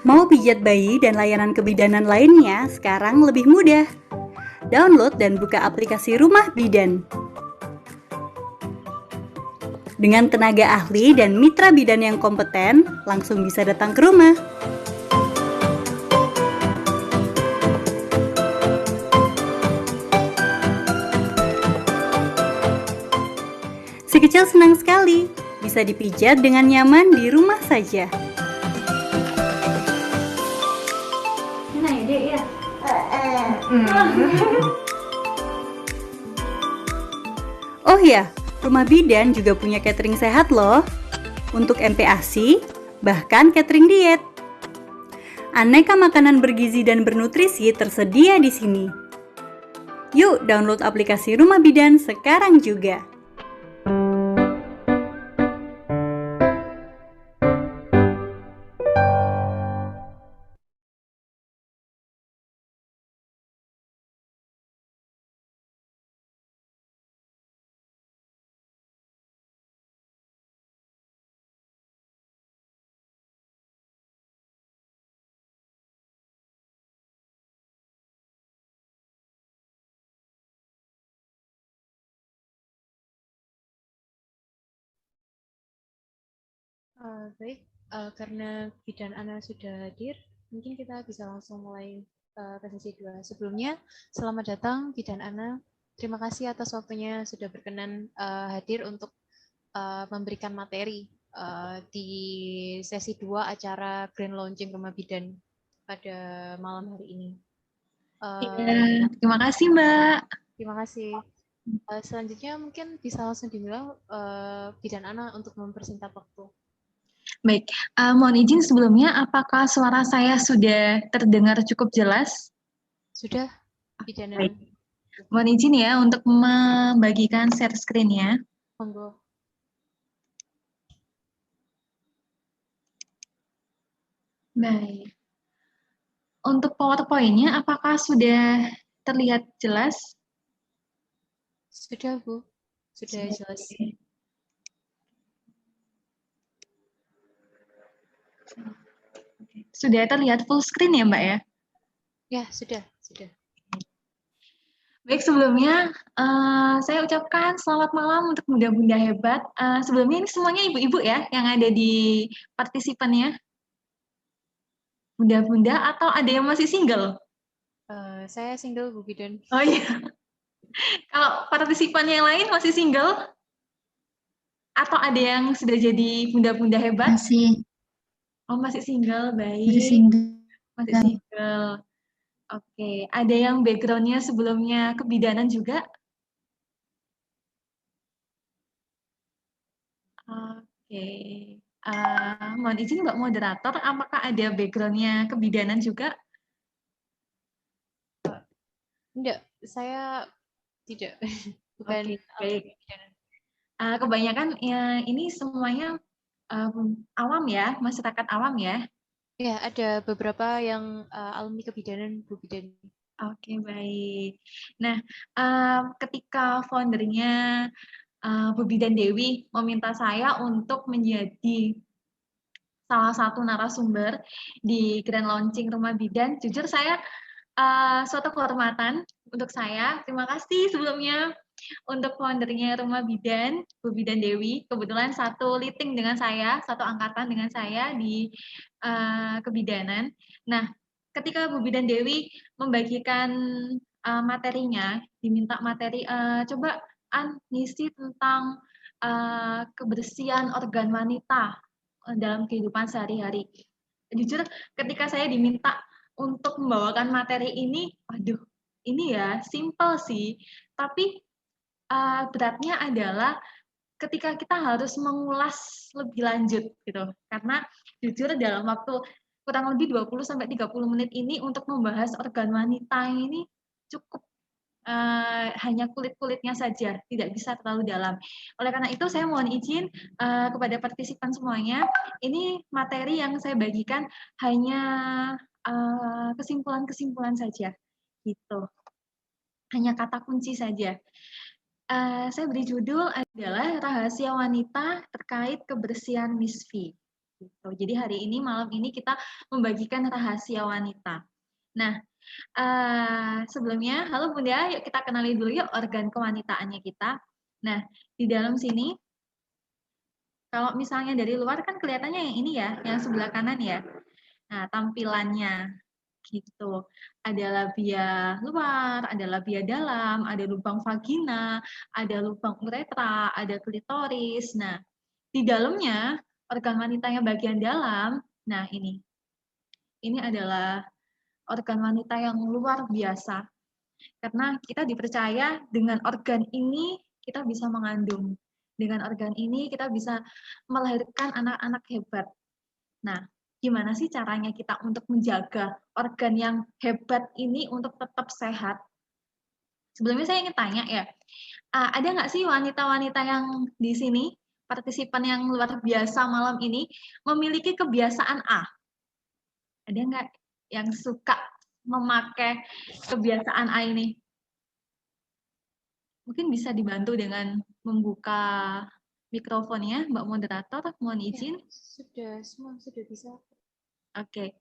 Mau pijat bayi dan layanan kebidanan lainnya sekarang lebih mudah. Download dan buka aplikasi Rumah Bidan. Dengan tenaga ahli dan mitra bidan yang kompeten, langsung bisa datang ke rumah. Si kecil senang sekali, bisa dipijat dengan nyaman di rumah saja. Mana ya, Dek, ya? Oh ya, Rumah Bidan juga punya catering sehat loh. Untuk MPASI, bahkan catering diet. Aneka makanan bergizi dan bernutrisi tersedia di sini. Yuk download aplikasi Rumah Bidan sekarang juga. Baik, karena bidan Ana sudah hadir, mungkin kita bisa langsung mulai ke sesi 2. Sebelumnya, selamat datang bidan Ana. Terima kasih atas waktunya sudah berkenan hadir untuk memberikan materi di sesi 2 acara Grand Launching Rumah Bidan pada malam hari ini. Iya, terima kasih Mbak. Terima kasih. Selanjutnya mungkin bisa langsung dimulai bidan Ana untuk mempersingkat waktu. Baik, mohon izin sebelumnya, apakah suara saya sudah terdengar cukup jelas? Sudah, bidan Ana. Baik. Mohon izin ya untuk membagikan share screen ya. Monggo. Baik. Untuk PowerPoint-nya apakah sudah terlihat jelas? Sudah, Bu. Sudah jelas. Sudah terlihat full screen ya, Mbak ya? Ya, sudah. Baik, sebelumnya saya ucapkan selamat malam untuk bunda-bunda hebat. Sebelumnya ini semuanya ibu-ibu ya yang ada di partisipannya? Bunda-bunda atau ada yang masih single? Saya single, Bu Bidan. Oh iya. Kalau partisipan yang lain masih single? Atau ada yang sudah jadi bunda-bunda hebat? Masih. Oh, masih single, baik. Masih single. Masih single. Oke, ada yang background-nya sebelumnya kebidanan juga? Oke. Mohon izin Mbak Moderator, apakah ada background-nya kebidanan juga? Enggak, saya tidak. Bukan. Oke, baik. Kebanyakan ya, ini semuanya awam ya, masyarakat awam ya? Ya, ada beberapa yang alumni kebidanan, Bu Bidan. Oke, baik. Nah, ketika foundernya Bu Bidan Dewi meminta saya untuk menjadi salah satu narasumber di Grand Launching Rumah Bidan, jujur saya suatu kehormatan untuk saya. Terima kasih sebelumnya untuk foundernya Rumah Bidan, Bu Bidan Dewi. Kebetulan satu leading dengan saya, satu angkatan dengan saya di kebidanan. Nah, ketika Bu Bidan Dewi membagikan materinya, diminta materi, coba ngisi tentang kebersihan organ wanita dalam kehidupan sehari-hari. Jujur, ketika saya diminta untuk membawakan materi ini, waduh, ini ya simple sih, tapi beratnya adalah ketika kita harus mengulas lebih lanjut gitu. Karena jujur dalam waktu kurang lebih 20-30 menit ini untuk membahas organ wanita ini cukup hanya kulit-kulitnya saja, tidak bisa terlalu dalam. Oleh karena itu saya mohon izin kepada partisipan semuanya, ini materi yang saya bagikan hanya kesimpulan-kesimpulan saja, gitu. Hanya kata kunci saja. Saya beri judul adalah Rahasia Wanita Terkait Kebersihan Miss V. Gitu. Jadi hari ini, malam ini kita membagikan rahasia wanita. Nah, sebelumnya, halo Bunda, yuk kita kenali dulu yuk organ kewanitaannya kita. Nah, di dalam sini, kalau misalnya dari luar kan kelihatannya yang ini ya, yang sebelah kanan ya. Nah, tampilannya gitu. Ada labia luar, ada labia dalam, ada lubang vagina, ada lubang uretra, ada klitoris. Nah, di dalamnya organ wanita yang bagian dalam, nah ini adalah organ wanita yang luar biasa. Karena kita dipercaya dengan organ ini kita bisa mengandung. Dengan organ ini kita bisa melahirkan anak-anak hebat. Nah, gimana sih caranya kita untuk menjaga organ yang hebat ini untuk tetap sehat? Sebelumnya saya ingin tanya ya, ada nggak sih wanita-wanita yang di sini, partisipan yang luar biasa malam ini, memiliki kebiasaan A? Ada nggak yang suka memakai kebiasaan A ini? Mungkin bisa dibantu dengan membuka mikrofonnya, Mbak Moderator, mohon izin. Semua sudah bisa. Oke.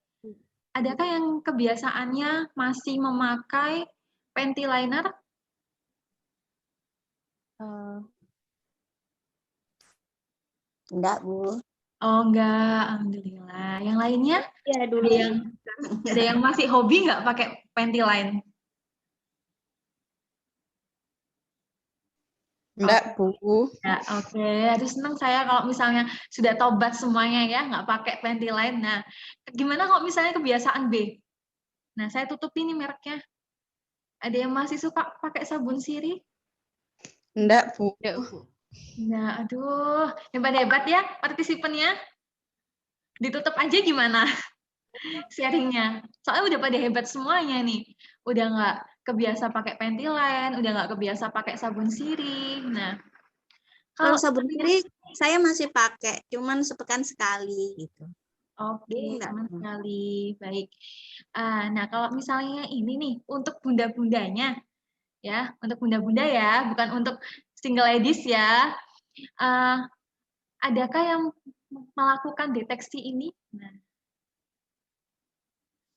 Adakah yang kebiasaannya masih memakai panty liner? Enggak, Bu. Oh, enggak, alhamdulillah. Yang lainnya? Ya, dulu. Ada yang masih hobi nggak pakai panty line? Enggak, Bu. Ya, oke. Aduh, senang saya kalau misalnya sudah tobat semuanya ya, nggak pakai panty line. Nah, gimana kalau misalnya kebiasaan B? Nah, saya tutup ini mereknya. Ada yang masih suka pakai sabun sirih? Enggak, Bu. Nah, aduh, hebat-hebat ya partisipannya. Ditutup aja gimana sharingnya? Soalnya udah pada hebat semuanya nih. Udah nggak kebiasa pakai panty line, udah nggak kebiasa pakai sabun sirih. Nah, Kalau sabun sirih saya masih pakai, cuman sepekan sekali gitu. Oke, Enggak. aman sekali. Baik. Nah, kalau misalnya ini nih, untuk bunda-bundanya, ya, untuk bunda-bunda ya, bukan untuk single ladies ya. Adakah yang melakukan deteksi ini? Nah,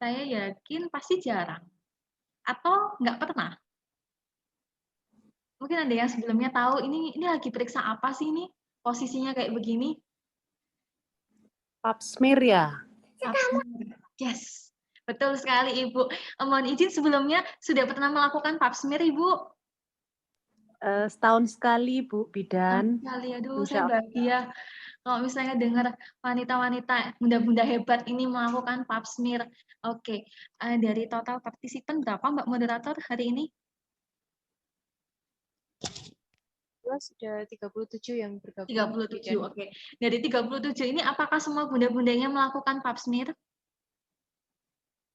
saya yakin pasti jarang. Atau nggak pernah. Mungkin ada yang sebelumnya tahu ini lagi periksa apa sih ini? Posisinya kayak begini. Pap smear ya? Pap smear. Yes. Betul sekali, Ibu. Mohon izin sebelumnya sudah pernah melakukan pap smear, Ibu? Setahun sekali, Bu, bidan. Sekali, aduh, Insya saya bahagia kalau misalnya dengar wanita-wanita bunda-bunda hebat ini melakukan pap smear. Oke, dari total partisipan berapa, Mbak Moderator, hari ini? Sudah 37 yang bergabung. 37, oke. Dari 37 ini, apakah semua bunda-bundanya melakukan pap smear?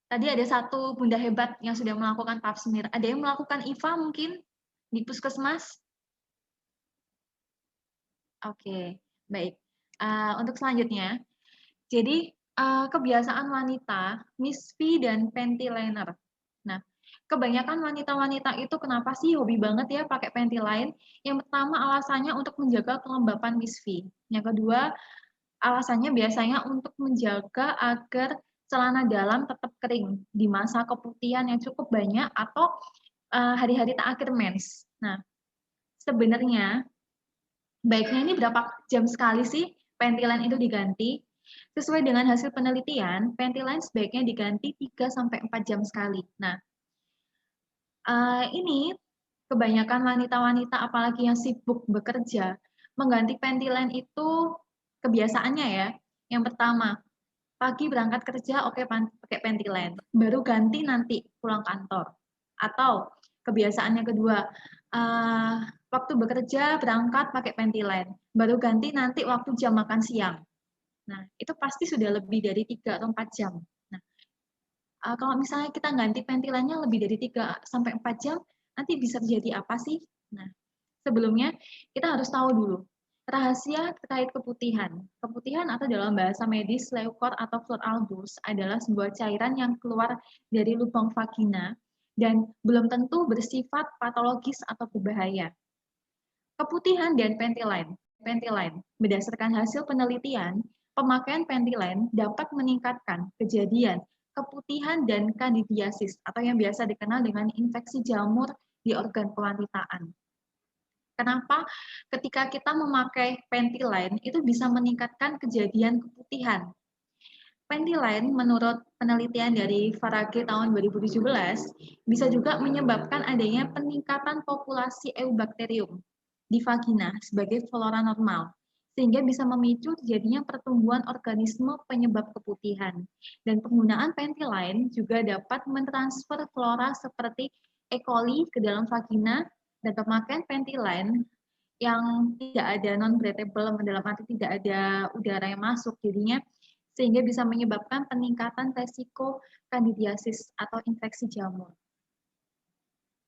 Tadi ada satu bunda hebat yang sudah melakukan pap smear. Ada yang melakukan IVA mungkin di puskesmas? Oke, baik. Untuk selanjutnya, jadi kebiasaan wanita, misfi dan panty liner. Nah, kebanyakan wanita-wanita itu kenapa sih hobi banget ya pakai panty line? Yang pertama alasannya untuk menjaga kelembapan misfi. Yang kedua, alasannya biasanya untuk menjaga agar celana dalam tetap kering di masa keputihan yang cukup banyak atau hari-hari terakhir mens. Nah, sebenarnya baiknya ini berapa jam sekali sih panty line itu diganti? Sesuai dengan hasil penelitian, panty line sebaiknya diganti 3-4 jam sekali. Nah, ini kebanyakan wanita-wanita apalagi yang sibuk bekerja, mengganti panty line itu kebiasaannya ya. Yang pertama, pagi berangkat kerja oke pakai panty line, baru ganti nanti pulang kantor. Atau kebiasaannya kedua, waktu bekerja berangkat pakai panty line, baru ganti nanti waktu jam makan siang. Nah, itu pasti sudah lebih dari 3 atau 4 jam. Nah, kalau misalnya kita ganti panty line-nya lebih dari 3-4 jam, nanti bisa terjadi apa sih? Nah, sebelumnya kita harus tahu dulu rahasia terkait keputihan. Keputihan atau dalam bahasa medis leukor atau fluor albus adalah sebuah cairan yang keluar dari lubang vagina dan belum tentu bersifat patologis atau berbahaya. Keputihan dan panty line berdasarkan hasil penelitian pemakaian Ventolin dapat meningkatkan kejadian keputihan dan kandidiasis atau yang biasa dikenal dengan infeksi jamur di organ pewanitaan. Kenapa? Ketika kita memakai Ventolin itu bisa meningkatkan kejadian keputihan. Ventolin menurut penelitian dari Farage tahun 2017 bisa juga menyebabkan adanya peningkatan populasi Eubacterium di vagina sebagai flora normal, sehingga bisa memicu terjadinya pertumbuhan organisme penyebab keputihan. Dan penggunaan Ventolin juga dapat mentransfer flora seperti E. coli ke dalam vagina, dan pemakaian Ventolin yang tidak ada non-breathable, dalam arti tidak ada udara yang masuk, jadinya sehingga bisa menyebabkan peningkatan resiko kandidiasis atau infeksi jamur.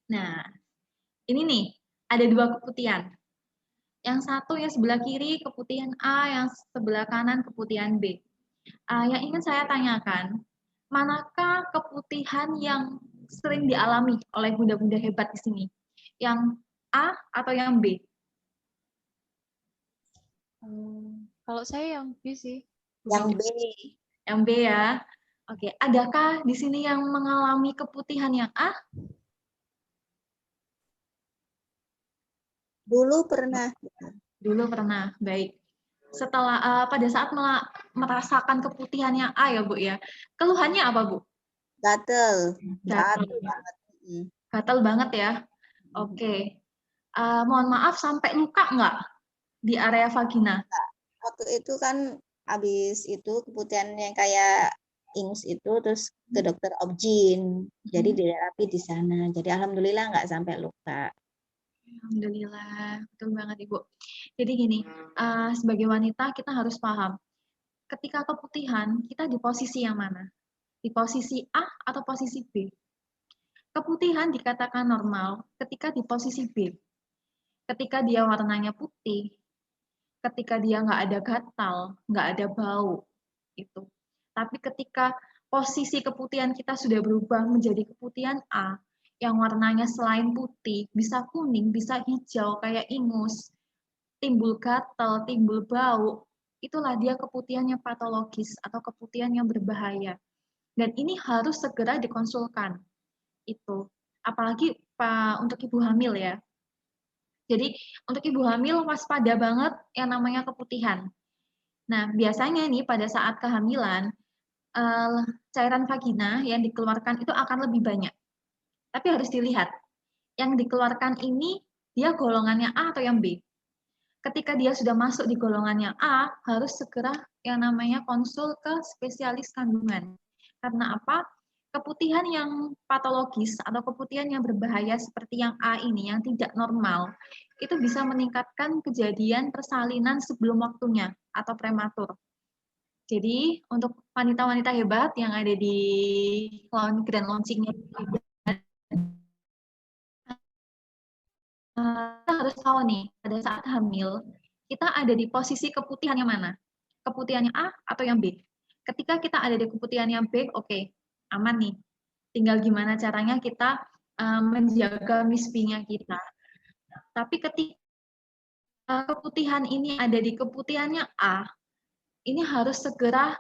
Nah, ini nih, ada 2 keputihan. Yang satu yang sebelah kiri keputihan A, yang sebelah kanan keputihan B. Yang ingin saya tanyakan, manakah keputihan yang sering dialami oleh bunda-bunda hebat di sini? Yang A atau yang B? Kalau saya yang B sih. Yang B. Yang B ya. Oke, adakah di sini yang mengalami keputihan yang A? Dulu pernah. Dulu pernah, baik. Setelah pada saat merasakan keputihan yang A ya, Bu ya. Keluhannya apa, Bu? Gatel. Gatel. Gatel banget. Gatel banget ya. Oke. Mohon maaf, sampai luka nggak di area vagina? Waktu itu kan habis itu keputihan yang kayak ingus itu terus ke dokter Objin. Jadi diterapi di sana. Jadi alhamdulillah nggak sampai luka. Alhamdulillah, betul banget Ibu. Jadi gini, sebagai wanita kita harus paham, ketika keputihan kita di posisi yang mana? Di posisi A atau posisi B? Keputihan dikatakan normal ketika di posisi B. Ketika dia warnanya putih, ketika dia nggak ada gatal, nggak ada bau, itu. Tapi ketika posisi keputihan kita sudah berubah menjadi keputihan A, yang warnanya selain putih, bisa kuning, bisa hijau, kayak ingus, timbul gatal, timbul bau, itulah dia keputihan yang patologis atau keputihan yang berbahaya. Dan ini harus segera dikonsulkan. Itu. Apalagi untuk ibu hamil ya. Jadi untuk ibu hamil waspada banget yang namanya keputihan. Nah, biasanya nih pada saat kehamilan, cairan vagina yang dikeluarkan itu akan lebih banyak. Tapi harus dilihat, yang dikeluarkan ini dia golongannya A atau yang B. Ketika dia sudah masuk di golongannya A, harus segera yang namanya konsul ke spesialis kandungan. Karena apa? Keputihan yang patologis atau keputihan yang berbahaya seperti yang A ini, yang tidak normal, itu bisa meningkatkan kejadian persalinan sebelum waktunya atau prematur. Jadi untuk wanita-wanita hebat yang ada di grand launching-nya, kita harus tahu nih, pada saat hamil, kita ada di posisi keputihan yang mana? Keputihan yang A atau yang B? Ketika kita ada di keputihan yang B, oke, aman nih. Tinggal gimana caranya kita menjaga misfinya kita. Tapi ketika keputihan ini ada di keputihannya A, ini harus segera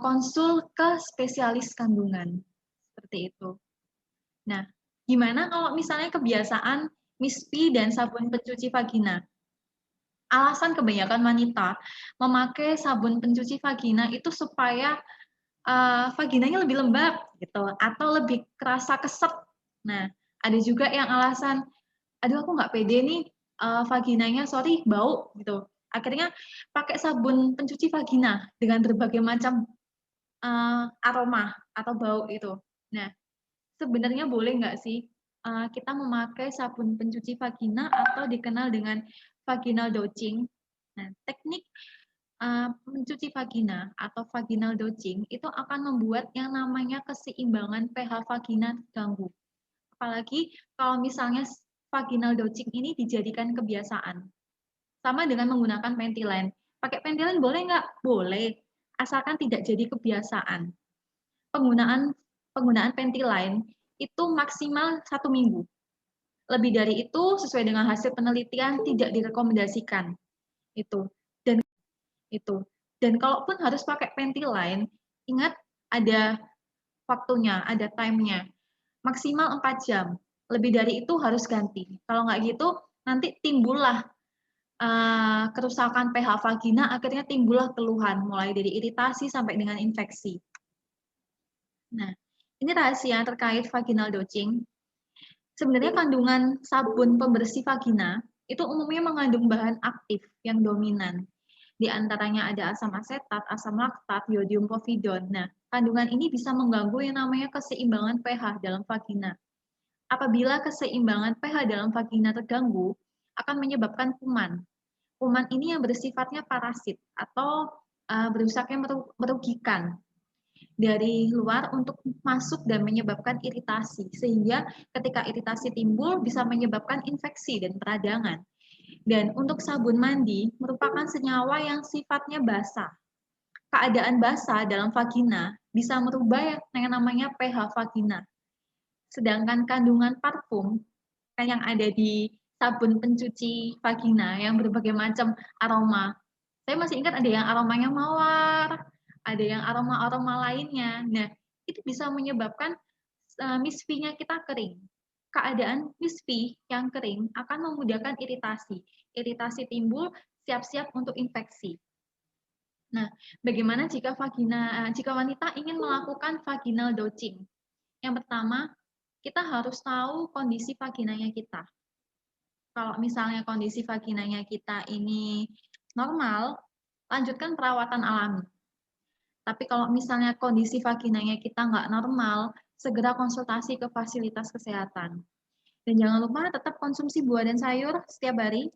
konsul ke spesialis kandungan. Seperti itu. Nah, gimana kalau misalnya kebiasaan misfi dan sabun pencuci vagina? Alasan kebanyakan wanita memakai sabun pencuci vagina itu supaya vaginanya lebih lembab gitu atau lebih kerasa kesep. Nah, ada juga yang alasan, aduh aku nggak pede nih vaginanya, sorry bau gitu. Akhirnya pakai sabun pencuci vagina dengan berbagai macam aroma atau bau itu. Nah, sebenarnya boleh nggak sih kita memakai sabun pencuci vagina atau dikenal dengan vaginal douching? Nah, teknik mencuci vagina atau vaginal douching itu akan membuat yang namanya keseimbangan pH vagina terganggu. Apalagi kalau misalnya vaginal douching ini dijadikan kebiasaan. Sama dengan menggunakan Ventolin. Pakai Ventolin boleh nggak? Boleh, asalkan tidak jadi kebiasaan. Penggunaan Ventolin itu maksimal 1 minggu. Lebih dari itu, sesuai dengan hasil penelitian, tidak direkomendasikan. Itu. Dan kalaupun harus pakai panty line, ingat ada waktunya, ada time-nya. Maksimal 4 jam. Lebih dari itu harus ganti. Kalau nggak gitu, nanti timbullah kerusakan pH vagina, akhirnya timbullah keluhan, mulai dari iritasi sampai dengan infeksi. Nah, ini rahasia terkait vaginal douching. Sebenarnya kandungan sabun pembersih vagina itu umumnya mengandung bahan aktif yang dominan. Di antaranya ada asam asetat, asam laktat, yodium povidon. Nah, kandungan ini bisa mengganggu yang namanya keseimbangan pH dalam vagina. Apabila keseimbangan pH dalam vagina terganggu, akan menyebabkan kuman. Kuman ini yang bersifatnya parasit atau berusaknya merugikan dari luar untuk masuk dan menyebabkan iritasi. Sehingga ketika iritasi timbul bisa menyebabkan infeksi dan peradangan. Dan untuk sabun mandi merupakan senyawa yang sifatnya basah. Keadaan basah dalam vagina bisa merubah yang namanya pH vagina. Sedangkan kandungan parfum yang ada di sabun pencuci vagina yang berbagai macam aroma. Saya masih ingat ada yang aromanya mawar, ada yang aroma-aroma lainnya. Nah, itu bisa menyebabkan misfinya kita kering. Keadaan misfi yang kering akan memudahkan iritasi. Iritasi timbul, siap-siap untuk infeksi. Nah, bagaimana jika wanita ingin melakukan vaginal douching? Yang pertama, kita harus tahu kondisi vaginanya kita. Kalau misalnya kondisi vaginanya kita ini normal, lanjutkan perawatan alami. Tapi kalau misalnya kondisi vaginanya kita nggak normal, segera konsultasi ke fasilitas kesehatan. Dan jangan lupa tetap konsumsi buah dan sayur setiap hari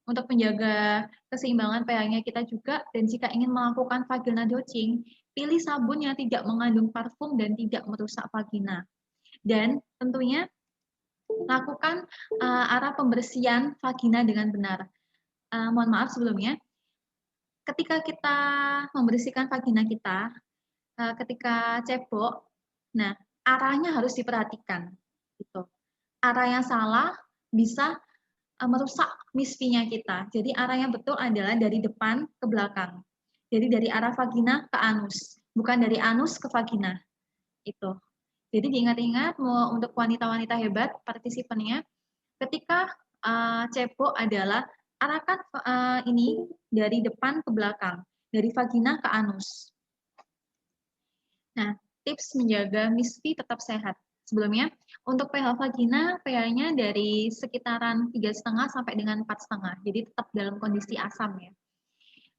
untuk menjaga keseimbangan pH-nya kita juga. Dan jika ingin melakukan vaginal douching, pilih sabun yang tidak mengandung parfum dan tidak merusak vagina. Dan tentunya lakukan arah pembersihan vagina dengan benar. Mohon maaf sebelumnya, ketika kita membersihkan vagina kita, ketika cebok, nah arahnya harus diperhatikan. Gitu. Arah yang salah bisa merusak misfinya kita. Jadi arah yang betul adalah dari depan ke belakang. Jadi dari arah vagina ke anus, bukan dari anus ke vagina. Itu. Jadi diingat-ingat untuk wanita-wanita hebat partisipannya, ketika cebok adalah arahkan ini dari depan ke belakang, dari vagina ke anus. Nah, tips menjaga misfi tetap sehat. Sebelumnya, untuk pH vagina, pH-nya dari sekitaran 3,5 sampai dengan 4,5. Jadi tetap dalam kondisi asam ya.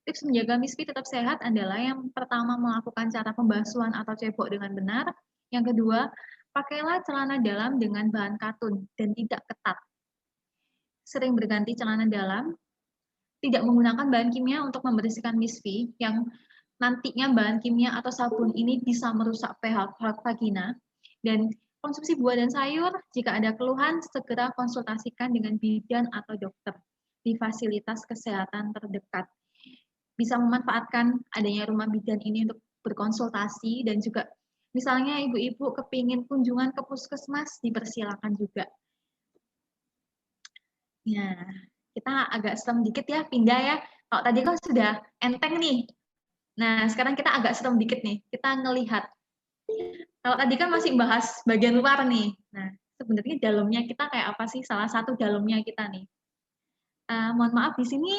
Tips menjaga misfi tetap sehat adalah yang pertama melakukan cara pembasuhan atau cebok dengan benar. Yang kedua, pakailah celana dalam dengan bahan katun dan tidak ketat. Sering berganti celana dalam, tidak menggunakan bahan kimia untuk membersihkan misfi yang nantinya bahan kimia atau sabun ini bisa merusak pH vagina. Dan konsumsi buah dan sayur, jika ada keluhan, segera konsultasikan dengan bidan atau dokter di fasilitas kesehatan terdekat. Bisa memanfaatkan adanya rumah bidan ini untuk berkonsultasi, dan juga misalnya ibu-ibu kepingin kunjungan ke puskesmas, dipersilakan juga. Ya, kita agak serem dikit ya, pindah ya. Kalau tadi kan sudah enteng nih. Nah, sekarang kita agak serem dikit nih. Kita ngelihat. Kalau tadi kan masih bahas bagian luar nih. Nah, sebenarnya dalamnya kita kayak apa sih? Salah satu dalamnya kita nih. Mohon maaf, di sini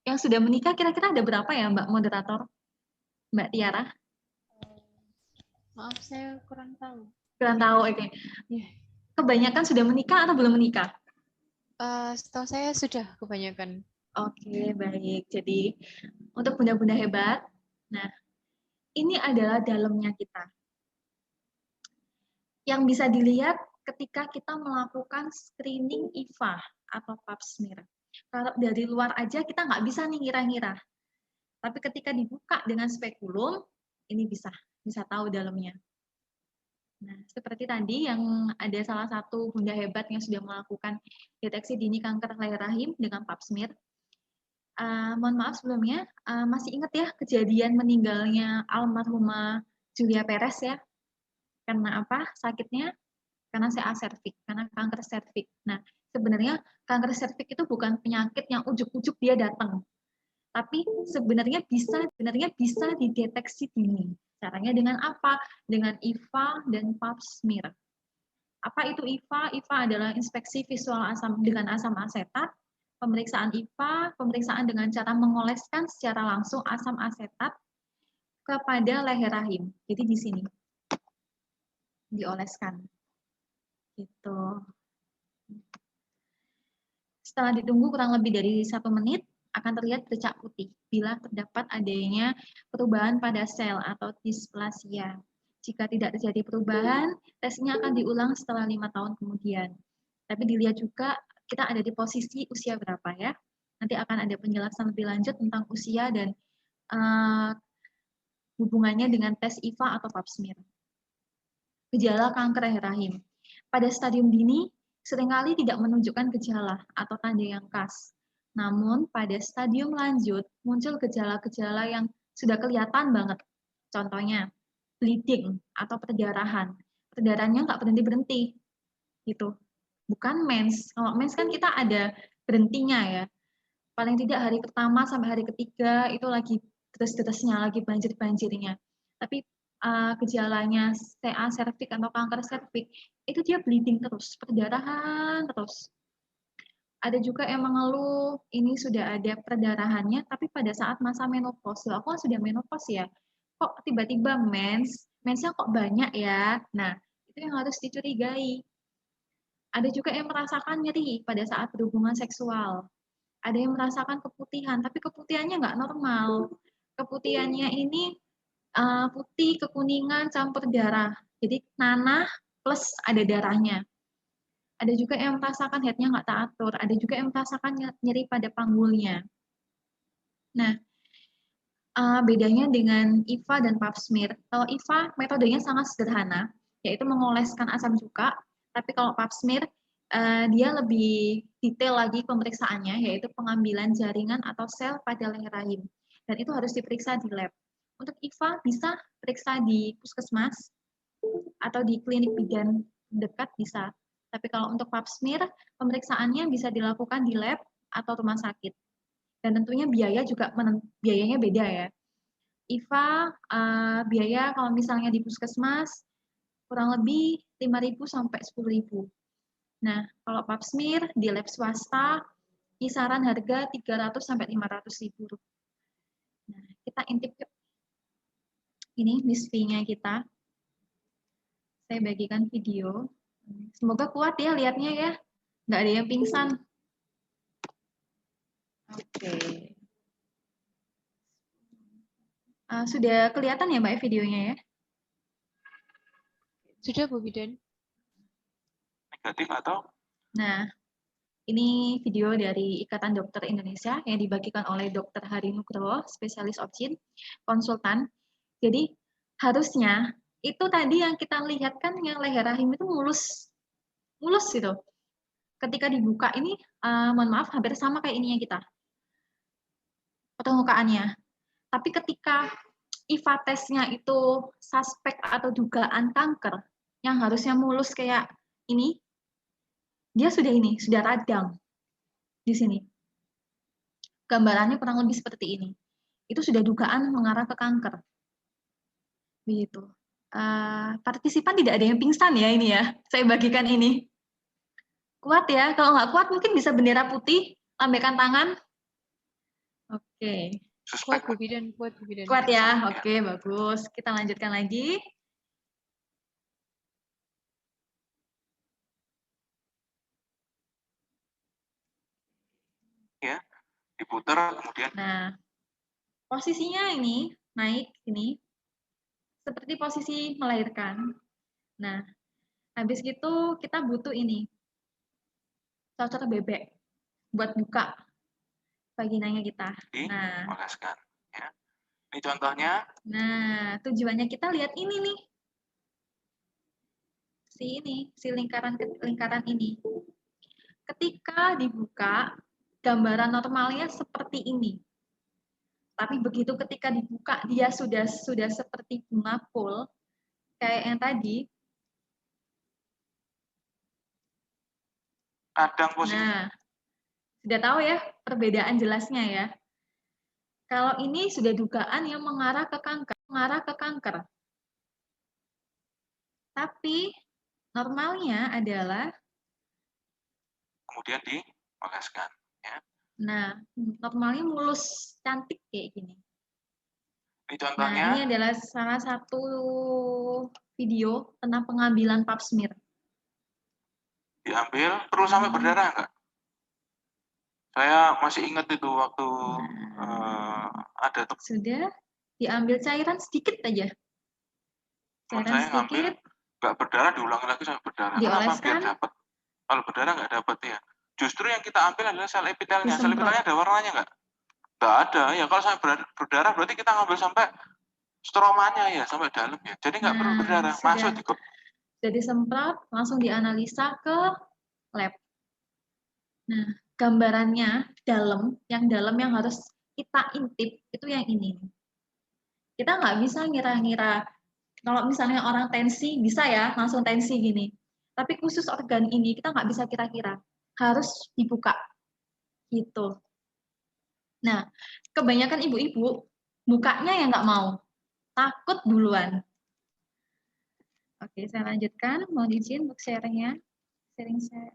yang sudah menikah kira-kira ada berapa ya, Mbak Moderator? Mbak Tiara? Maaf, saya kurang tahu. Kurang tahu, oke. Yeah. Kebanyakan sudah menikah atau belum menikah? Setahu saya sudah kebanyakan. Oke, baik. Jadi, untuk bunda-bunda hebat, nah, ini adalah dalamnya kita. Yang bisa dilihat ketika kita melakukan screening IVA atau pap smear. Kalau dari luar aja kita nggak bisa nih ngira-ngira. Tapi ketika dibuka dengan spekulum, ini bisa tahu dalamnya. Nah, seperti tadi yang ada salah satu bunda hebat yang sudah melakukan deteksi dini kanker leher rahim dengan pap smear. Mohon maaf sebelumnya, masih ingat ya kejadian meninggalnya almarhumah Julia Perez ya? Karena apa sakitnya? Karena CA serviks, karena kanker serviks. Nah, sebenarnya kanker serviks itu bukan penyakit yang ujuk-ujuk dia datang. Tapi sebenarnya bisa dideteksi dini. Caranya dengan apa? Dengan IVA dan pap smear. Apa itu IVA? IVA adalah inspeksi visual dengan asam asetat. Pemeriksaan IVA, pemeriksaan dengan cara mengoleskan secara langsung asam asetat kepada leher rahim. Jadi di sini dioleskan. Gitu. Setelah ditunggu kurang lebih dari 1 menit, akan terlihat bercak putih bila terdapat adanya perubahan pada sel atau displasia. Jika tidak terjadi perubahan, tesnya akan diulang setelah 5 tahun kemudian. Tapi dilihat juga kita ada di posisi usia berapa ya. Nanti akan ada penjelasan lebih lanjut tentang usia dan hubungannya dengan tes IVA atau pap smear. Gejala kanker leher rahim. Pada stadium dini, seringkali tidak menunjukkan gejala atau tanda yang khas. Namun, pada stadium lanjut, muncul gejala-gejala yang sudah kelihatan banget. Contohnya, bleeding atau perdarahan. Perdarahannya nggak berhenti-berhenti. Gitu. Bukan mens. Kalau mens kan kita ada berhentinya ya. Paling tidak hari pertama sampai hari ketiga itu lagi deres-deresnya, lagi banjir-banjirnya. Tapi gejalanya CA serviks atau kanker serviks, itu dia bleeding terus, perdarahan terus. Ada juga yang mengeluh ini sudah ada perdarahannya, tapi pada saat masa menopause, aku sudah menopause ya, kok tiba-tiba mensnya kok banyak ya. Nah, itu yang harus dicurigai. Ada juga yang merasakan nyeri pada saat berhubungan seksual. Ada yang merasakan keputihan, tapi keputihannya nggak normal. Keputihannya ini putih, kekuningan, campur darah. Jadi nanah plus ada darahnya. Ada juga yang merasakan headnya nggak teratur, ada juga yang merasakan nyeri pada panggulnya. Nah, bedanya dengan IVA dan pap smear. Kalau IVA metodenya sangat sederhana, yaitu mengoleskan asam cuka, tapi kalau pap smear dia lebih detail lagi pemeriksaannya, yaitu pengambilan jaringan atau sel pada leher rahim. Dan itu harus diperiksa di lab. Untuk IVA bisa periksa di puskesmas atau di klinik bidan dekat bisa. Tapi kalau untuk pap smear, pemeriksaannya bisa dilakukan di lab atau rumah sakit. Dan tentunya biayanya beda ya. IVA biaya kalau misalnya di puskesmas kurang lebih 5.000 sampai 10.000. Nah, kalau pap smear di lab swasta kisaran harga 300 sampai 500.000. Nah, kita intip yuk. Ini MISV-nya kita. Saya bagikan video. Semoga kuat ya lihatnya ya. Nggak ada yang pingsan. Oke. Sudah kelihatan ya Mbak videonya ya? Sudah Bu Bidan. Negatif atau? Nah, ini video dari Ikatan Dokter Indonesia yang dibagikan oleh Dr. Hari Nugroho, spesialis obgyn, konsultan. Jadi harusnya itu tadi yang kita lihat kan yang leher rahim itu mulus gitu. Ketika dibuka ini, mohon maaf, hampir sama kayak ini yang kita permukaannya. Tapi ketika IVA tesnya itu suspek atau dugaan kanker, yang harusnya mulus kayak ini, dia sudah radang di sini. Gambarannya kurang lebih seperti ini. Itu sudah dugaan mengarah ke kanker. Begitu. Partisipan tidak ada yang pingsan ya ini ya. Saya bagikan ini. Kuat ya. Kalau nggak kuat mungkin bisa bendera putih, lambaikan tangan. Oke. Kuat Bu Bidan, kuat Bu Bidan. Kuat ya. Oke, bagus. Kita lanjutkan lagi. Ya, diputar kemudian. Nah, posisinya ini naik ini seperti posisi melahirkan. Nah, habis itu kita butuh ini cocok bebek buat buka vaginanya kita. Nah, Oleskan. Ya. Ini contohnya. Nah, tujuannya kita lihat ini nih. Si lingkaran ini. Ketika dibuka, gambaran normalnya seperti ini. Tapi begitu ketika dibuka, dia sudah seperti bunga kol, kayak yang tadi. Kadang posisi. Nah, sudah tahu ya perbedaan jelasnya ya. Kalau ini sudah dugaan yang mengarah ke kanker. Tapi normalnya adalah, kemudian dioleskan. Ya. nah, normalnya mulus, cantik kayak gini. Ini Nah, contohnya ini adalah salah satu video tentang pengambilan pap smear. diambil, perlu sampai berdarah enggak? Saya masih ingat itu waktu ada tuh Sudah diambil cairan sedikit aja. teman Cairan saya ngambil sedikit, nggak berdarah, diulangi lagi sampai berdarah. Kenapa? Biar dioleskan, dapat. Kalau berdarah nggak dapat ya. Justru yang kita ambil adalah sel epitelnya. Sel disemprot. epitelnya ada warnanya nggak? Nggak ada. Ya kalau sampai berdarah berarti kita ngambil sampai stromanya ya, sampai dalam ya. Jadi nggak perlu berdarah. Masuk di sudah disemprot, langsung dianalisa ke lab. Nah, gambarannya yang dalam yang harus kita intip itu yang ini. Kita nggak bisa ngira-ngira. Kalau misalnya orang tensi, bisa ya, langsung tensi gini. Tapi khusus organ ini, kita nggak bisa kira-kira. Harus dibuka. Gitu. Nah, kebanyakan ibu-ibu, bukanya yang nggak mau. Takut duluan. Oke, saya lanjutkan. Mohon izin untuk sharing-nya. Sharing saya.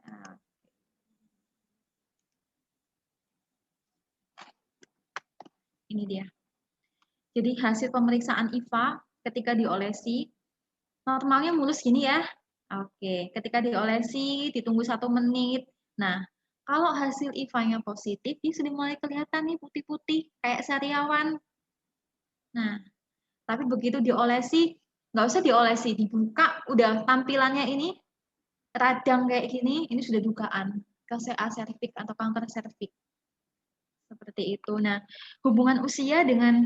Ini dia. Jadi hasil pemeriksaan IVA ketika diolesi, normalnya mulus gini ya. Oke, ketika diolesi, ditunggu 1 menit. Nah, kalau hasil IVA-nya positif, dia sudah mulai kelihatan nih putih-putih, kayak sariawan. Nah, tapi begitu diolesi, nggak usah diolesi, dibuka, udah tampilannya ini radang kayak gini, ini sudah dugaan ke CA serviks atau kanker serviks. Seperti itu. Nah, hubungan usia dengan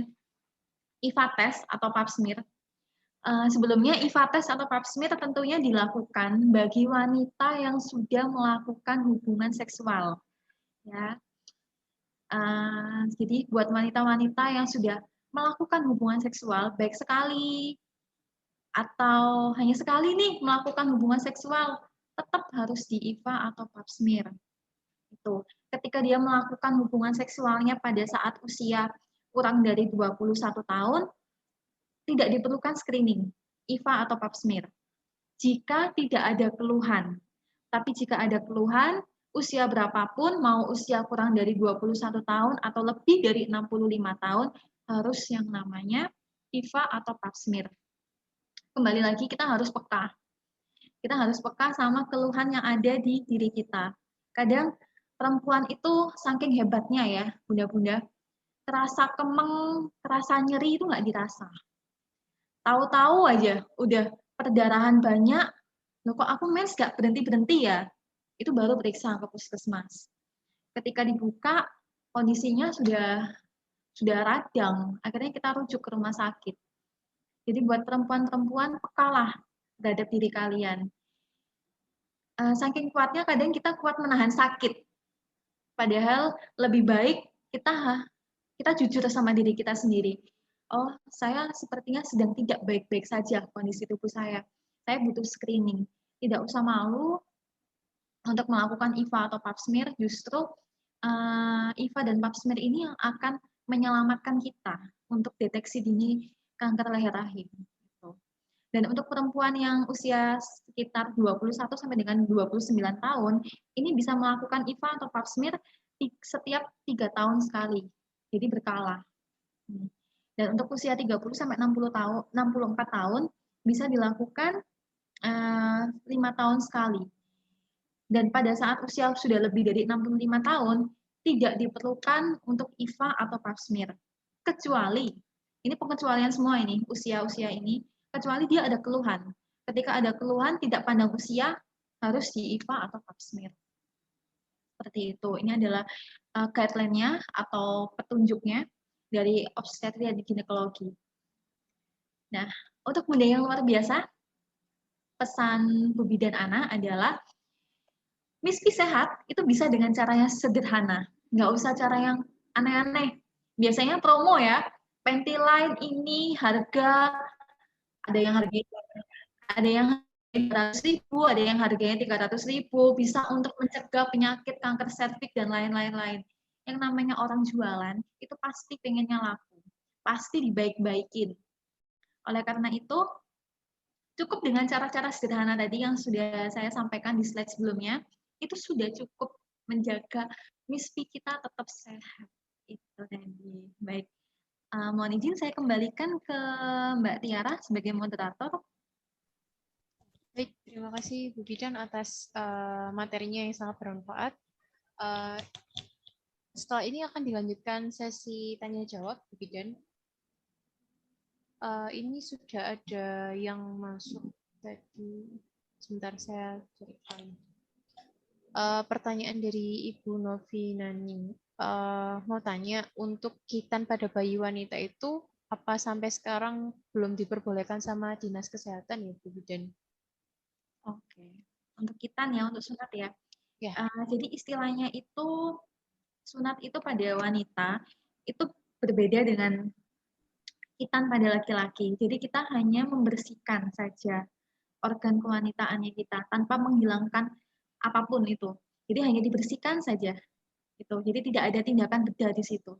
IVA test atau pap smear. Sebelumnya IVA test atau pap smear tentunya dilakukan bagi wanita yang sudah melakukan hubungan seksual. Ya. Jadi buat wanita-wanita yang sudah melakukan hubungan seksual, baik sekali atau hanya sekali nih melakukan hubungan seksual, tetap harus di IVA atau pap smear. Itu. Ketika dia melakukan hubungan seksualnya pada saat usia kurang dari 21 tahun, tidak diperlukan screening, IVA atau pap smear. Jika tidak ada keluhan. Tapi jika ada keluhan, usia berapapun, mau usia kurang dari 21 tahun atau lebih dari 65 tahun, harus yang namanya IVA atau pap smear. Kembali lagi, kita harus peka. Kita harus peka sama keluhan yang ada di diri kita. Kadang perempuan itu saking hebatnya ya, bunda-bunda, terasa kemeng, terasa nyeri itu nggak dirasa. Tahu-tahu aja, udah perdarahan banyak, loh kok aku mens nggak berhenti-berhenti ya? Itu baru periksa ke puskesmas. Ketika dibuka, kondisinya sudah radang, akhirnya kita rujuk ke rumah sakit. Jadi buat perempuan-perempuan, pekalah terhadap diri kalian. Saking kuatnya kadang kita kuat menahan sakit. Padahal lebih baik kita jujur sama diri kita sendiri. Oh, saya sepertinya sedang tidak baik-baik saja kondisi tubuh saya. Saya butuh screening. Tidak usah malu untuk melakukan IVA atau pap smear, justru IVA dan pap smear ini yang akan menyelamatkan kita untuk deteksi dini kanker leher rahim. Dan untuk perempuan yang usia sekitar 21 sampai dengan 29 tahun, ini bisa melakukan IVA atau pap smear setiap 3 tahun sekali. Jadi berkala. Dan untuk usia 30 sampai 64 tahun bisa dilakukan 5 tahun sekali. Dan pada saat usia sudah lebih dari 65 tahun, tidak diperlukan untuk IVA atau pap smear. Kecuali, ini pengecualian semua ini, usia-usia ini, kecuali dia ada keluhan. Ketika ada keluhan, tidak pandang usia, harus di IVA atau pap smear. Seperti itu. Ini adalah guideline-nya atau petunjuknya dari obstetria dan ginekologi. Nah, untuk bunda yang luar biasa, pesan Bu Bidan Ana adalah Miski sehat itu bisa dengan cara yang sederhana, nggak usah cara yang aneh-aneh. Biasanya promo ya, Pentiline ini harga ada yang harganya 300.000, ada yang harganya 300.000, bisa untuk mencegah penyakit kanker serviks dan lain-lain. yang namanya orang jualan itu pasti pengennya laku, pasti dibaik-baikin. Oleh karena itu, cukup dengan cara-cara sederhana tadi yang sudah saya sampaikan di slide sebelumnya, itu sudah cukup menjaga MISP kita tetap sehat. Itu tadi. Baik, mohon izin saya kembalikan ke Mbak Tiara sebagai moderator. Baik, terima kasih Bu Bidan atas materinya yang sangat bermanfaat. Setelah ini akan dilanjutkan sesi tanya jawab, Bu Bidan. Ini sudah ada yang masuk tadi. Sebentar saya cari. Pertanyaan dari Ibu Novinani. Mau tanya, untuk khitan pada bayi wanita itu apa sampai sekarang belum diperbolehkan sama Dinas Kesehatan ya, Bu Bidan? Oke, untuk khitan ya, untuk sunat ya. Ya. Jadi istilahnya itu sunat itu pada wanita itu berbeda dengan khitan pada laki-laki. Jadi kita hanya membersihkan saja organ kewanitaannya kita tanpa menghilangkan apapun itu. Jadi hanya dibersihkan saja. Gitu. Jadi tidak ada tindakan bedah di situ.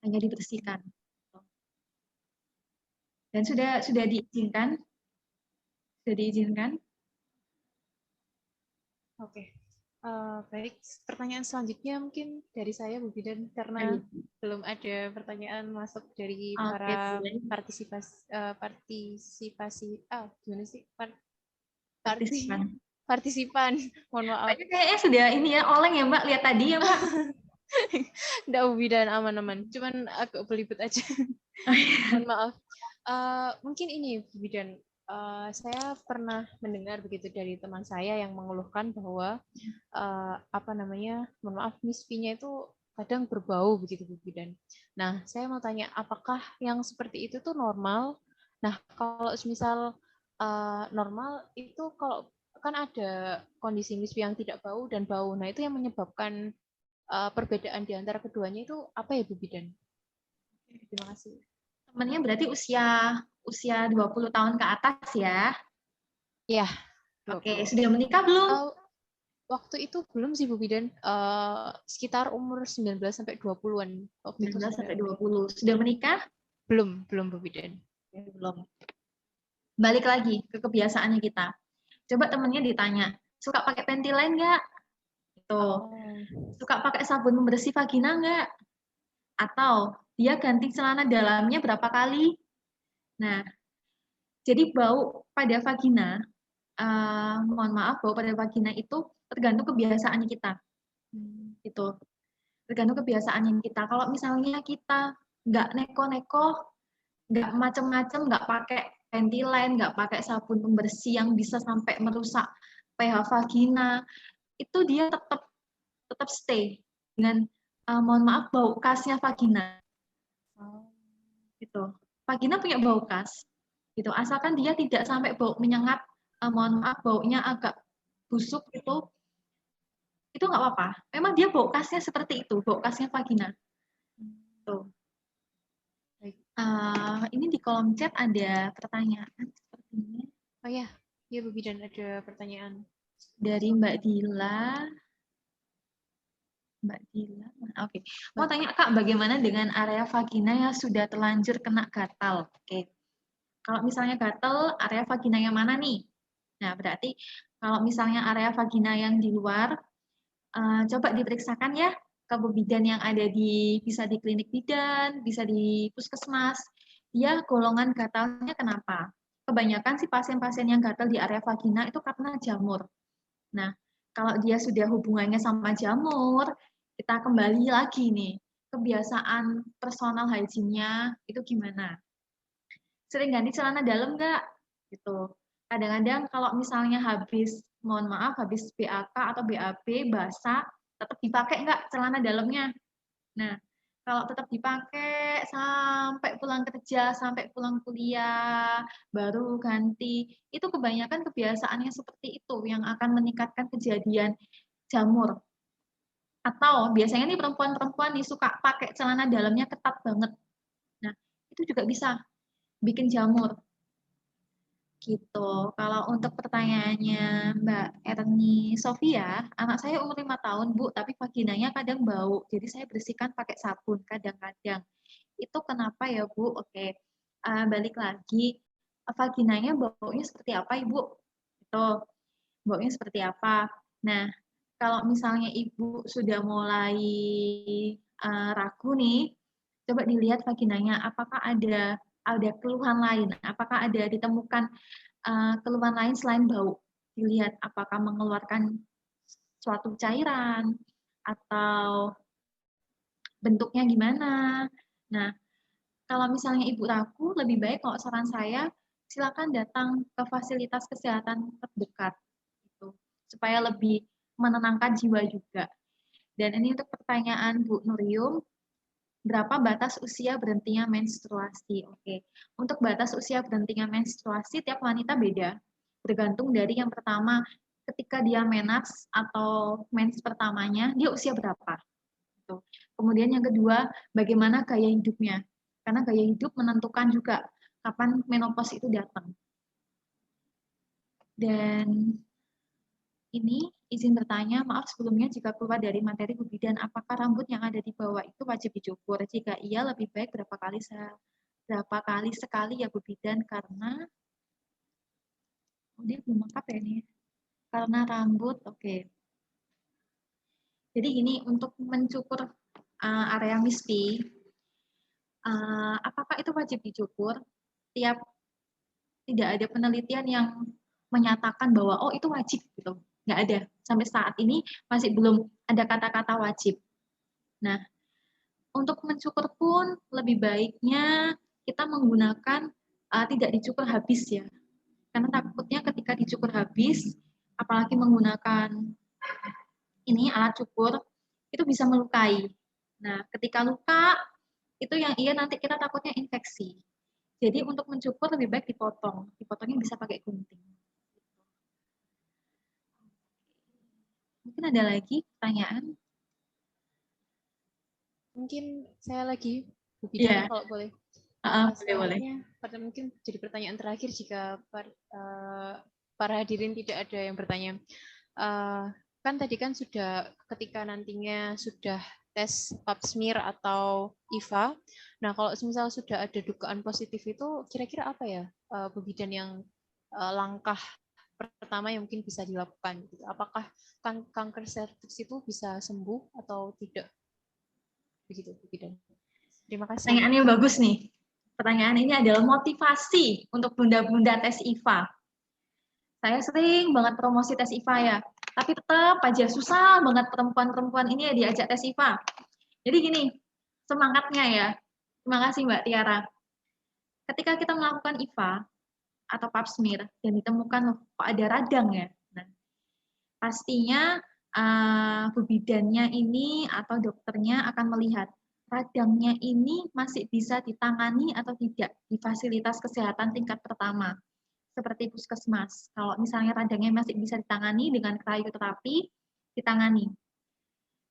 Hanya dibersihkan. Dan sudah diizinkan? Sudah diizinkan? Oke. Baik, pertanyaan selanjutnya mungkin dari saya Bu Bidan karena belum ada pertanyaan masuk dari para partisipan. Mohon maaf. Kayaknya sudah ini ya, oleng ya Mbak, lihat tadi ya Mbak. Nggak, Bu Bidan, aman-aman. Cuman agak belibet aja. Mohon maaf. Mungkin ini Bu Bidan, saya pernah mendengar begitu dari teman saya yang mengeluhkan bahwa mohon maaf, MISP-nya itu kadang berbau begitu Bu Bidan. Nah, saya mau tanya, apakah yang seperti itu tuh normal? Nah, kalau misal normal itu kalau kan ada kondisi MISP yang tidak bau dan bau. Nah, itu yang menyebabkan perbedaan di antara keduanya itu apa ya Bu Bidan? Terima kasih. Temannya berarti usia 20 tahun ke atas ya? Iya. Oke, sudah menikah belum? Waktu itu belum sih Bu Bidan, sekitar umur 19 sampai 20-an. 19 sampai 20. Sudah menikah? Belum Bu Bidan. Belum. Balik lagi ke kebiasaannya kita. Coba temennya ditanya, suka pakai panty line nggak? Suka pakai sabun pembersih vagina nggak? Atau dia ganti celana dalamnya berapa kali? Nah, jadi bau pada vagina, mohon maaf, bau pada vagina itu tergantung kebiasaannya kita. Itu tergantung kebiasaannya kita. Kalau misalnya kita nggak neko-neko, nggak macem-macem, nggak pakai panty line, nggak pakai sabun pembersih yang bisa sampai merusak pH vagina, itu dia tetap stay dengan mohon maaf bau khasnya vagina. Gitu. Vagina punya bau khas. Gitu. Asalkan dia tidak sampai bau menyengat, mohon maaf baunya agak busuk itu nggak apa-apa. Memang dia bau khasnya seperti itu, bau khasnya vagina. Tuh. Ini di kolom chat ada pertanyaan sepertinya. Oh ya, Bu Bidan ada pertanyaan dari Mbak Dila. Oke. Mau tanya Kak, bagaimana dengan area vagina yang sudah terlanjur kena gatal? Oke. Kalau misalnya gatal, area vagina yang mana nih? Nah, berarti kalau misalnya area vagina yang di luar, coba diperiksakan ya ke bidan yang ada bisa di klinik bidan, bisa di puskesmas. Dia golongan gatalnya kenapa? Kebanyakan sih pasien-pasien yang gatal di area vagina itu karena jamur. Nah, kalau dia sudah hubungannya sama jamur, kita kembali lagi nih, kebiasaan personal hygiene-nya itu gimana? Sering ganti celana dalam nggak? Gitu. Kadang-kadang kalau misalnya habis BAK atau BAB basah, tetap dipakai nggak celana dalamnya? Nah, kalau tetap dipakai sampai pulang kerja, sampai pulang kuliah, baru ganti, itu kebanyakan kebiasaannya seperti itu yang akan meningkatkan kejadian jamur. Atau biasanya nih perempuan-perempuan nih suka pakai celana dalamnya ketat banget. Nah, itu juga bisa bikin jamur. Gitu. Kalau untuk pertanyaannya Mbak Erni Sofia, anak saya umur 5 tahun, Bu, tapi vaginanya kadang bau. Jadi saya bersihkan pakai sabun kadang-kadang. Itu kenapa ya, Bu? Oke. Balik lagi, vaginanya baunya seperti apa, Ibu? Itu baunya seperti apa? Nah, kalau misalnya Ibu sudah mulai ragu nih, coba dilihat vaginanya apakah ada keluhan lain, apakah ada ditemukan keluhan lain selain bau. Dilihat apakah mengeluarkan suatu cairan atau bentuknya gimana. Nah, kalau misalnya Ibu ragu, lebih baik kalau saran saya silakan datang ke fasilitas kesehatan terdekat gitu, supaya lebih menenangkan jiwa juga. Dan ini untuk pertanyaan Bu Nurium, berapa batas usia berhentinya menstruasi? Oke, untuk batas usia berhentinya menstruasi tiap wanita beda, tergantung dari yang pertama, ketika dia menars atau mens pertamanya, dia usia berapa? Gitu. Kemudian yang kedua, bagaimana gaya hidupnya? Karena gaya hidup menentukan juga kapan menopause itu datang. Dan ini izin bertanya, maaf sebelumnya jika keluar dari materi Bu Bidan, apakah rambut yang ada di bawah itu wajib dicukur? Jika iya, lebih baik berapa kali sekali ya Bu Bidan? Karena dia belum lengkap ya ini. Karena rambut, oke. Jadi gini, untuk mencukur area mispi, apakah itu wajib dicukur? Tidak ada penelitian yang menyatakan bahwa oh itu wajib gitu. Nggak ada. Sampai saat ini masih belum ada kata-kata wajib. Nah, untuk mencukur pun lebih baiknya kita menggunakan tidak dicukur habis ya. Karena takutnya ketika dicukur habis, apalagi menggunakan ini alat cukur, itu bisa melukai. Nah, ketika luka, itu yang nanti kita takutnya infeksi. Jadi untuk mencukur lebih baik dipotong. Dipotongnya bisa pakai gunting. Mungkin ada lagi pertanyaan? Mungkin saya lagi, Bu Bidan, kalau boleh. Boleh. Mungkin jadi pertanyaan terakhir jika para hadirin tidak ada yang bertanya. Kan tadi kan sudah ketika nantinya sudah tes pap smear atau IVA. Nah, kalau misal sudah ada dugaan positif itu kira-kira apa ya Bu Bidan yang langkah pertama yang mungkin bisa dilakukan? Apakah kanker serviks itu bisa sembuh atau tidak? Begitu Bu Bidan. Terima kasih. Pertanyaannya bagus nih. Pertanyaan ini adalah motivasi untuk bunda-bunda tes IVA. Saya sering banget promosi tes IVA ya, tapi tetap aja susah banget perempuan-perempuan ini ya diajak tes IVA. Jadi gini, semangatnya ya. Terima kasih Mbak Tiara. Ketika kita melakukan IVA atau pap smear dan ditemukan loh, kok ada radang ya. Nah, pastinya bu bidannya ini atau dokternya akan melihat radangnya ini masih bisa ditangani atau tidak di fasilitas kesehatan tingkat pertama. Seperti puskesmas. Kalau misalnya radangnya masih bisa ditangani dengan krioterapi, ditangani.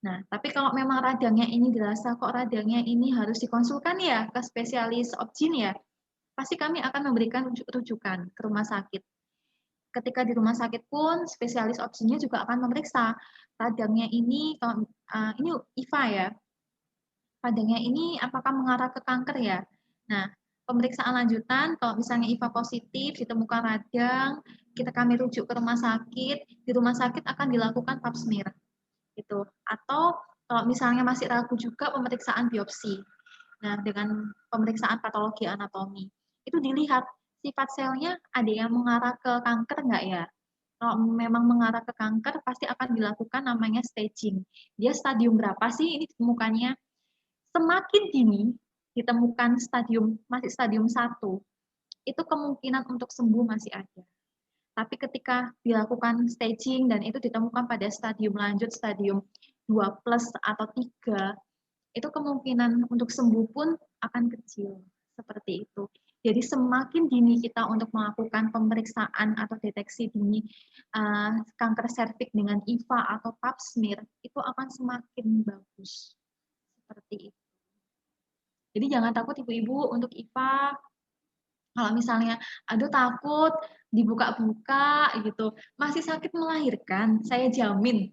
Nah, tapi kalau memang radangnya ini dirasa kok radangnya ini harus dikonsulkan ya ke spesialis obgyn ya, pasti kami akan memberikan rujukan ke rumah sakit. Ketika di rumah sakit pun spesialis obgynnya juga akan memeriksa radangnya ini, kalau ini IVA ya, radangnya ini apakah mengarah ke kanker ya. Nah, pemeriksaan lanjutan, kalau misalnya IVA positif, ditemukan radang, kami rujuk ke rumah sakit, di rumah sakit akan dilakukan pap smear. Gitu. Atau kalau misalnya masih ragu juga pemeriksaan biopsi. Nah, dengan pemeriksaan patologi anatomi, itu dilihat sifat selnya ada yang mengarah ke kanker nggak ya? Kalau memang mengarah ke kanker, pasti akan dilakukan namanya staging. Dia stadium berapa sih ini ditemukannya? Semakin dini ditemukan masih stadium 1, itu kemungkinan untuk sembuh masih ada. Tapi ketika dilakukan staging dan itu ditemukan pada stadium lanjut, stadium 2+ atau 3, itu kemungkinan untuk sembuh pun akan kecil. Seperti itu. Jadi semakin dini kita untuk melakukan pemeriksaan atau deteksi dini kanker serviks dengan IVA atau pap smear, itu akan semakin bagus. Seperti itu. Jadi jangan takut ibu-ibu untuk IVA, Kalau misalnya, aduh takut dibuka-buka gitu, masih sakit melahirkan, saya jamin.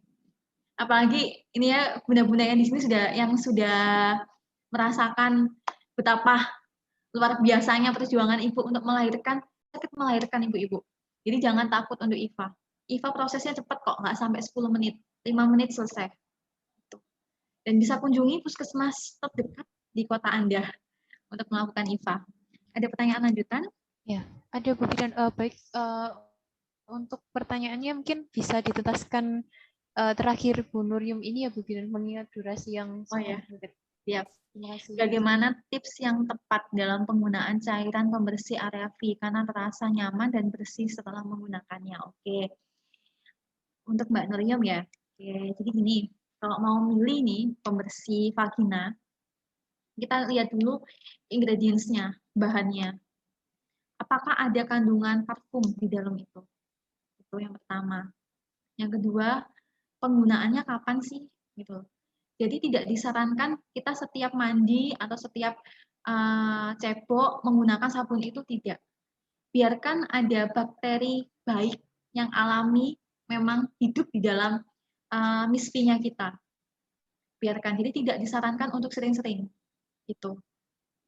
Apalagi ini ya bunda-bunda yang di sini sudah merasakan betapa luar biasanya perjuangan ibu untuk melahirkan, sakit melahirkan ibu-ibu. Jadi jangan takut untuk IVA. IVA prosesnya cepat kok, nggak sampai 10 menit, 5 menit selesai. Dan bisa kunjungi puskesmas terdekat di kota Anda untuk melakukan IVA. Ada pertanyaan lanjutan? Ya, ada Bu Bidan. Baik, untuk pertanyaannya mungkin bisa dituntaskan terakhir Bu Nuryum ini ya Bu Bidan, mengingat durasi yang ya. singkat. Siap. Terima kasih. Bagaimana tips yang tepat dalam penggunaan cairan pembersih area V karena terasa nyaman dan bersih setelah menggunakannya? Oke. Untuk Mbak Nuryum ya. Oke, jadi gini, kalau mau milih nih pembersih vagina, kita lihat dulu ingredients-nya, bahannya. Apakah ada kandungan parfum di dalam itu? Itu yang pertama. Yang kedua, penggunaannya kapan sih? Gitu. Jadi tidak disarankan kita setiap mandi atau setiap cebok menggunakan sabun itu, tidak. Biarkan ada bakteri baik yang alami memang hidup di dalam misfinya kita. Biarkan. Jadi tidak disarankan untuk sering-sering. Gitu.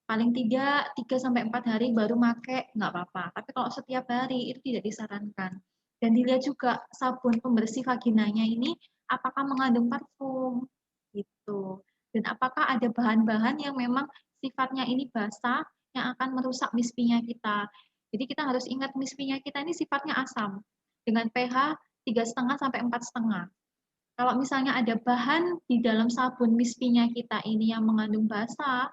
Paling tidak 3-4 hari baru make, nggak apa-apa. Tapi kalau setiap hari itu tidak disarankan. Dan dilihat juga sabun pembersih vaginanya ini apakah mengandung parfum, gitu. Dan apakah ada bahan-bahan yang memang sifatnya ini basah yang akan merusak misfinya kita. Jadi kita harus ingat misfinya kita ini sifatnya asam dengan pH 3,5 sampai 4,5. Kalau misalnya ada bahan di dalam sabun misfinya kita ini yang mengandung basah,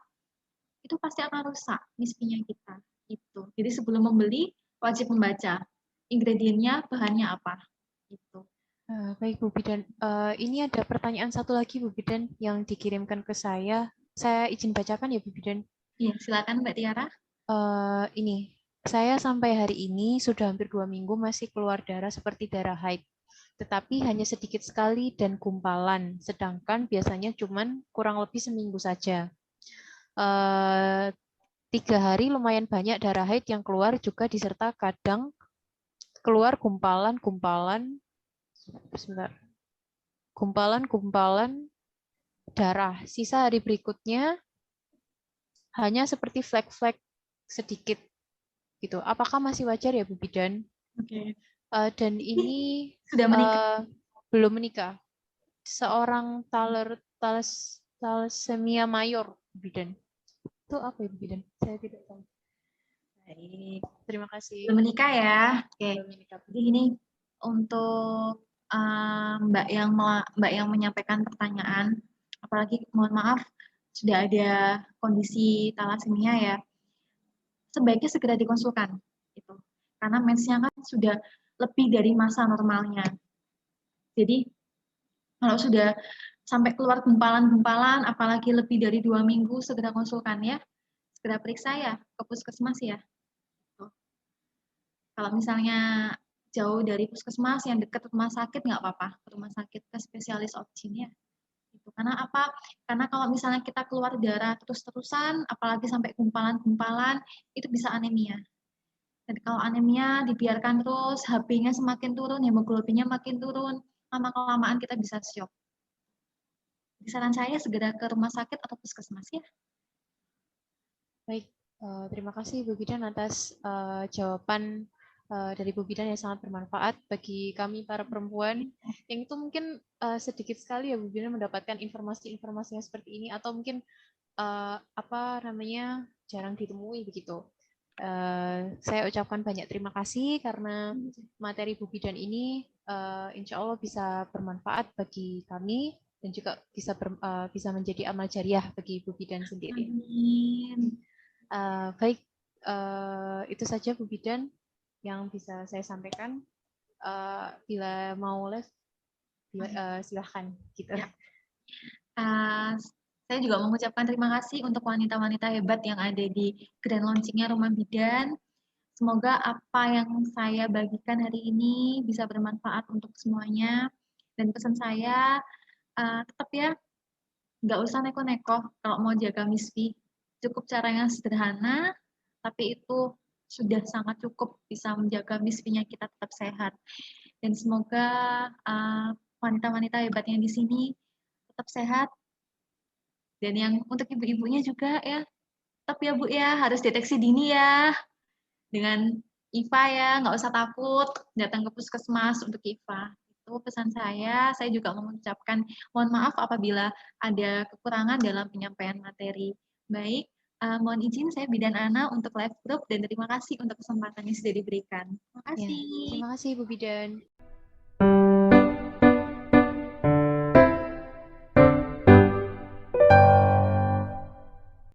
itu pasti akan rusak misfinya kita. Gitu. Jadi sebelum membeli wajib membaca ingredientnya, bahannya apa. Gitu. Baik Bu Bidan, ini ada pertanyaan satu lagi Bu Bidan yang dikirimkan ke saya. Saya izin bacakan ya Bu Bidan. Iya, silakan Mbak Tiara. Ini, saya sampai hari ini sudah hampir 2 minggu masih keluar darah seperti darah haid. Tetapi hanya sedikit sekali dan gumpalan, sedangkan biasanya cuman kurang lebih seminggu saja. 3 hari lumayan banyak darah haid yang keluar juga diserta kadang keluar gumpalan-gumpalan darah. Sisa hari berikutnya hanya seperti flek-flek sedikit gitu. Apakah masih wajar ya Bu Bidan? Oke. Dan ini sudah menikah? Belum menikah. Seorang thalassemia mayor Bu Bidan. Itu apa ya Bu Bidan? Saya tidak tahu. Baik. Terima kasih. Belum menikah ya? Oke. Belum menikah. Jadi ini untuk Mbak yang menyampaikan pertanyaan, apalagi mohon maaf sudah ada kondisi thalassemia ya, sebaiknya segera dikonsulkan gitu. Karena mensnya kan sudah lebih dari masa normalnya. Jadi kalau sudah sampai keluar gumpalan-gumpalan, apalagi lebih dari 2 minggu, segera konsulkan ya, segera periksa ya ke puskesmas ya. Kalau misalnya jauh dari puskesmas yang dekat rumah sakit nggak apa-apa, ke rumah sakit ke spesialis obgyn ya. Gitu. Karena apa? Karena kalau misalnya kita keluar darah terus-terusan, apalagi sampai gumpalan-gumpalan, itu bisa anemia. Dan kalau anemia dibiarkan terus, HB-nya semakin turun, hemoglobinnya makin turun, lama-kelamaan kita bisa syok. Jadi saran saya segera ke rumah sakit atau puskesmas ya. Baik, terima kasih Bu Bidan atas jawaban dari Bu Bidan yang sangat bermanfaat bagi kami para perempuan yang itu mungkin sedikit sekali ya Bu Bidan mendapatkan informasi-informasi yang seperti ini atau mungkin jarang ditemui begitu. Saya ucapkan banyak terima kasih karena materi Bu Bidan ini insya Allah bisa bermanfaat bagi kami dan juga bisa menjadi amal jariah bagi Bu Bidan sendiri. Amin. Baik, itu saja Bu Bidan yang bisa saya sampaikan. Bila mau live, silahkan. Gitu. Ya. Saya juga mengucapkan terima kasih untuk wanita-wanita hebat yang ada di grand launching-nya Rumah Bidan. Semoga apa yang saya bagikan hari ini bisa bermanfaat untuk semuanya. Dan pesan saya, tetap ya, nggak usah neko-neko kalau mau jaga misfi. Cukup cara yang sederhana, tapi itu sudah sangat cukup bisa menjaga Miss V-nya kita tetap sehat. Dan semoga wanita-wanita hebatnya di sini tetap sehat. Dan yang untuk ibu-ibunya juga ya, tetap ya Bu ya, harus deteksi dini ya. Dengan IVA ya, nggak usah takut datang ke puskesmas untuk IVA. Itu pesan saya juga mengucapkan mohon maaf apabila ada kekurangan dalam penyampaian materi. Baik, mohon izin saya Bidan Ana untuk live group dan terima kasih untuk kesempatan yang sudah diberikan. Terima Ya, kasih. terima kasih Bu Bidan.